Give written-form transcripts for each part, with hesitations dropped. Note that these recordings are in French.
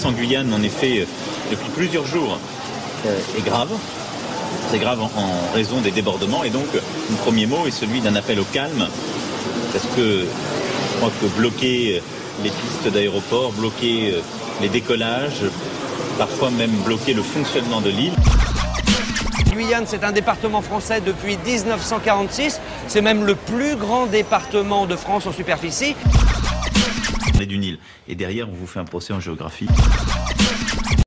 passe en Guyane, en effet, depuis plusieurs jours, est grave. C'est grave en raison des débordements. Et donc, mon premier mot est celui d'un appel au calme. Parce que je crois que bloquer les pistes d'aéroport, bloquer les décollages, parfois même bloquer le fonctionnement de l'île. Guyane, c'est un département français depuis 1946. C'est même le plus grand département de France en superficie. On est du Nil. Et derrière, on vous fait un procès en géographie.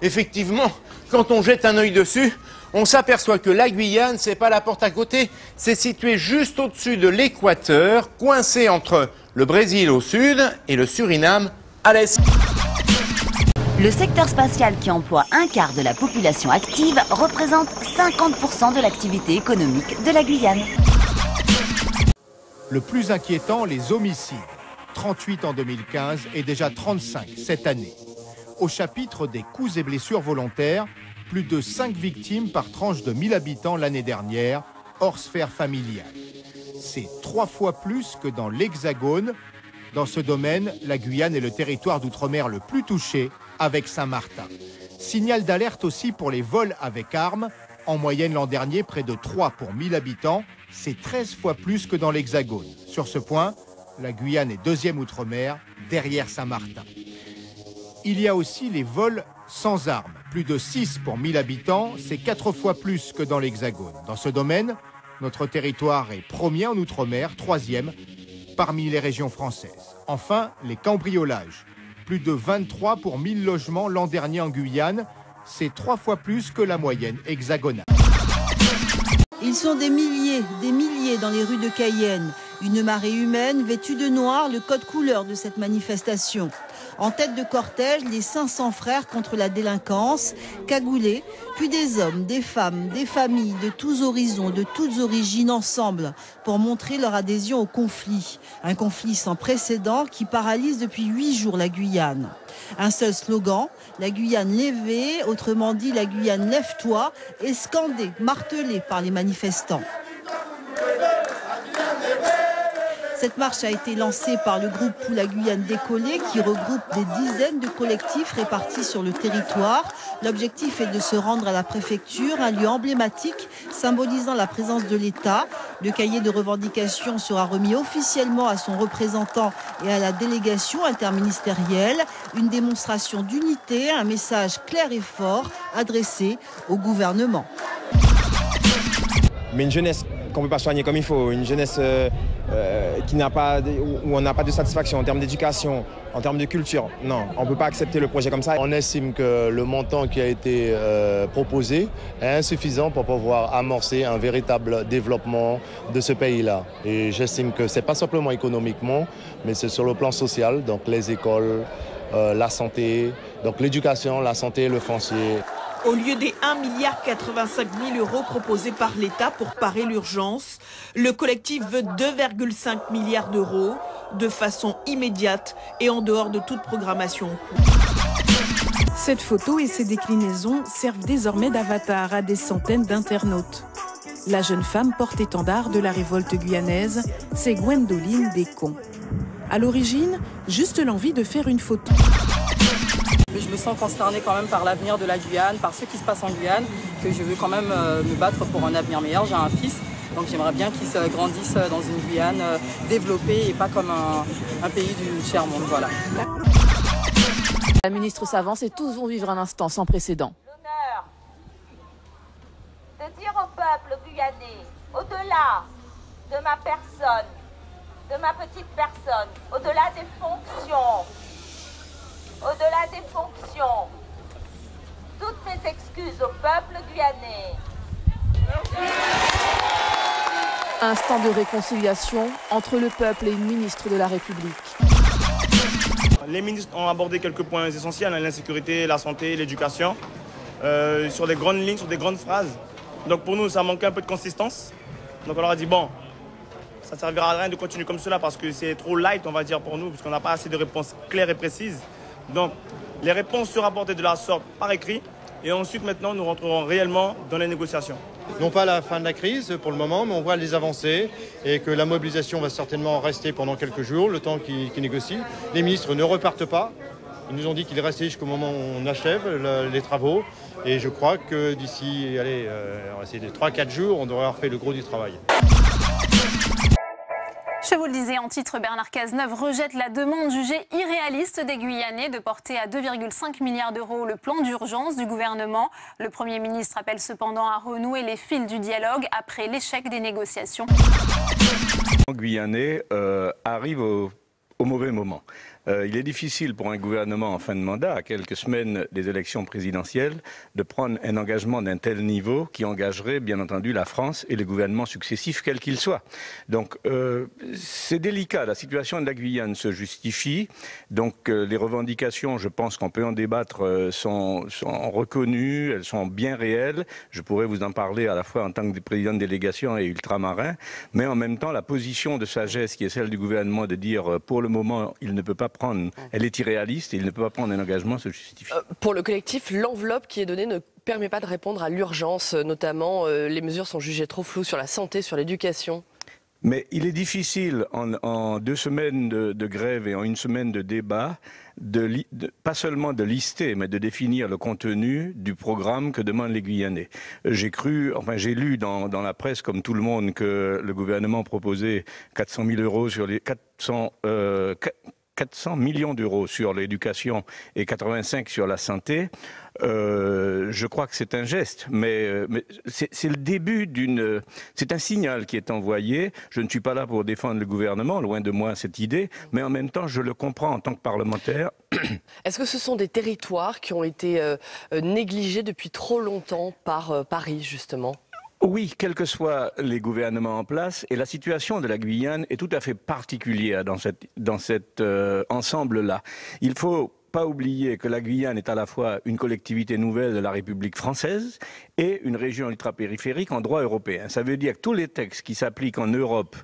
Effectivement, quand on jette un œil dessus, on s'aperçoit que la Guyane, c'est pas la porte à côté. C'est situé juste au-dessus de l'équateur, coincé entre le Brésil au sud et le Suriname à l'est. Le secteur spatial, qui emploie un quart de la population active, représente 50% de l'activité économique de la Guyane. Le plus inquiétant, les homicides. 38 en 2015 et déjà 35 cette année. Au chapitre des coups et blessures volontaires, plus de 5 victimes par tranche de 1000 habitants l'année dernière, hors sphère familiale. C'est 3 fois plus que dans l'Hexagone. Dans ce domaine, la Guyane est le territoire d'outre-mer le plus touché, avec Saint-Martin. Signal d'alerte aussi pour les vols avec armes. En moyenne l'an dernier, près de 3 pour 1000 habitants. C'est 13 fois plus que dans l'Hexagone. Sur ce point, la Guyane est deuxième outre-mer, derrière Saint-Martin. Il y a aussi les vols sans armes. Plus de 6 pour 1000 habitants, c'est 4 fois plus que dans l'Hexagone. Dans ce domaine, notre territoire est premier en outre-mer, troisième parmi les régions françaises. Enfin, les cambriolages. Plus de 23 pour 1000 logements l'an dernier en Guyane, c'est 3 fois plus que la moyenne hexagonale. Ils sont des milliers dans les rues de Cayenne. Une marée humaine vêtue de noir, le code couleur de cette manifestation. En tête de cortège, les 500 frères contre la délinquance, cagoulés, puis des hommes, des femmes, des familles de tous horizons, de toutes origines ensemble pour montrer leur adhésion au conflit. Un conflit sans précédent qui paralyse depuis 8 jours la Guyane. Un seul slogan, la Guyane levée, autrement dit la Guyane lève-toi, est scandé, martelé par les manifestants. Cette marche a été lancée par le groupe Pour la Guyane décollée qui regroupe des dizaines de collectifs répartis sur le territoire. L'objectif est de se rendre à la préfecture, un lieu emblématique symbolisant la présence de l'État. Le cahier de revendications sera remis officiellement à son représentant et à la délégation interministérielle. Une démonstration d'unité, un message clair et fort adressé au gouvernement. Mais une jeunesse qu'on ne peut pas soigner comme il faut, une jeunesse où on n'a pas de satisfaction en termes d'éducation, en termes de culture. Non, on ne peut pas accepter le projet comme ça. On estime que le montant qui a été proposé est insuffisant pour pouvoir amorcer un véritable développement de ce pays-là. Et j'estime que ce n'est pas simplement économiquement, mais c'est sur le plan social, donc les écoles, la santé, donc l'éducation, la santé, le foncier. Au lieu des 1,85 milliard proposés par l'État pour parer l'urgence, le collectif veut 2,5 milliards d'euros de façon immédiate et en dehors de toute programmation. Cette photo et ses déclinaisons servent désormais d'avatar à des centaines d'internautes. La jeune femme porte-étendard de la révolte guyanaise, c'est Gwendoline Descons. À l'origine, juste l'envie de faire une photo. Je me sens concernée quand même par l'avenir de la Guyane, par ce qui se passe en Guyane, que je veux quand même me battre pour un avenir meilleur. J'ai un fils, donc j'aimerais bien qu'il grandisse dans une Guyane développée et pas comme un pays du tiers-monde. Voilà. La ministre s'avance et tous vont vivre un instant sans précédent. L'honneur de dire au peuple guyanais, au-delà de ma personne, de ma petite personne, au-delà des fonctions, toutes mes excuses au peuple guyanais. Instant de réconciliation entre le peuple et une ministre de la République. Les ministres ont abordé quelques points essentiels, l'insécurité, la santé, l'éducation, sur des grandes lignes, sur des grandes phrases. Donc pour nous, ça manquait un peu de consistance. Donc on leur a dit, bon, ça ne servira à rien de continuer comme cela parce que c'est trop light, on va dire, pour nous, parce qu'on n'a pas assez de réponses claires et précises. Donc, les réponses seront apportées de la sorte par écrit et ensuite, maintenant, nous rentrerons réellement dans les négociations. Non pas la fin de la crise pour le moment, mais on voit les avancées et que la mobilisation va certainement rester pendant quelques jours, le temps qu'ils négocient. Les ministres ne repartent pas Ils nous ont dit qu'ils restaient jusqu'au moment où on achève les travaux. Et je crois que d'ici, on va essayer de 3-4 jours, on devrait avoir fait le gros du travail. Je vous le disais en titre, Bernard Cazeneuve rejette la demande jugée irréaliste des Guyanais de porter à 2,5 milliards d'euros le plan d'urgence du gouvernement. Le Premier ministre appelle cependant à renouer les fils du dialogue après l'échec des négociations. Les Guyanais arrivent au mauvais moment. Il est difficile pour un gouvernement en fin de mandat, à quelques semaines des élections présidentielles, de prendre un engagement d'un tel niveau qui engagerait bien entendu la France et les gouvernements successifs, quels qu'ils soient. Donc c'est délicat, la situation de la Guyane se justifie, donc les revendications, je pense qu'on peut en débattre, sont reconnues, elles sont bien réelles. Je pourrais vous en parler à la fois en tant que président de délégation et ultramarin, mais en même temps la position de sagesse qui est celle du gouvernement de dire pour le moment il ne peut pas prendre, elle est irréaliste et il ne peut pas prendre un engagement se justifie. Pour le collectif, l'enveloppe qui est donnée ne permet pas de répondre à l'urgence, notamment les mesures sont jugées trop floues sur la santé, sur l'éducation. Mais il est difficile en 2 semaines de grève et en 1 semaine de débat, pas seulement de lister, mais de définir le contenu du programme que demandent les Guyanais. J'ai lu dans la presse, comme tout le monde, que le gouvernement proposait 400 millions d'euros sur l'éducation et 85 sur la santé. Je crois que c'est un geste, mais c'est le début c'est un signal qui est envoyé. Je ne suis pas là pour défendre le gouvernement, loin de moi cette idée, mais en même temps je le comprends en tant que parlementaire. Est-ce que ce sont des territoires qui ont été négligés depuis trop longtemps par Paris, justement ? Oui, quels que soient les gouvernements en place, et la situation de la Guyane est tout à fait particulière dans cet ensemble-là. Il faut pas oublier que la Guyane est à la fois une collectivité nouvelle de la République française et une région ultrapériphérique en droit européen. Ça veut dire que tous les textes qui s'appliquent en Europe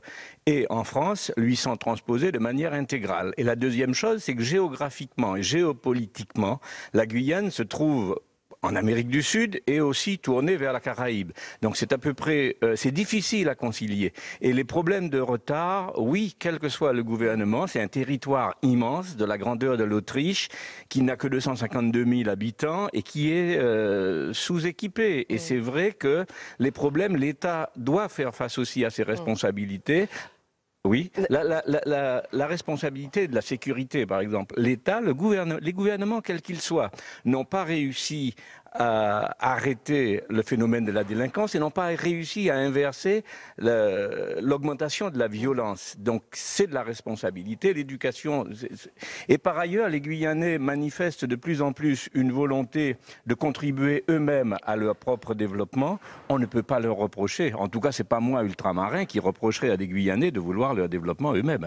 et en France lui sont transposés de manière intégrale. Et la deuxième chose, c'est que géographiquement et géopolitiquement, la Guyane se trouve en Amérique du Sud et aussi tourné vers la Caraïbe. Donc c'est à peu près, c'est difficile à concilier. Et les problèmes de retard, oui, quel que soit le gouvernement, c'est un territoire immense de la grandeur de l'Autriche qui n'a que 252 000 habitants et qui est sous-équipé. Et c'est vrai que les problèmes, l'État doit faire face aussi à ses responsabilités. Oui, la responsabilité de la sécurité, par exemple. L'État, les gouvernements, quels qu'ils soient, n'ont pas réussi à arrêter le phénomène de la délinquance et n'ont pas réussi à inverser l'augmentation de la violence. Donc c'est de la responsabilité, l'éducation. Et par ailleurs, les Guyanais manifestent de plus en plus une volonté de contribuer eux-mêmes à leur propre développement. On ne peut pas leur reprocher, en tout cas c'est pas moi ultramarin qui reprocherai à des Guyanais de vouloir leur développement eux-mêmes.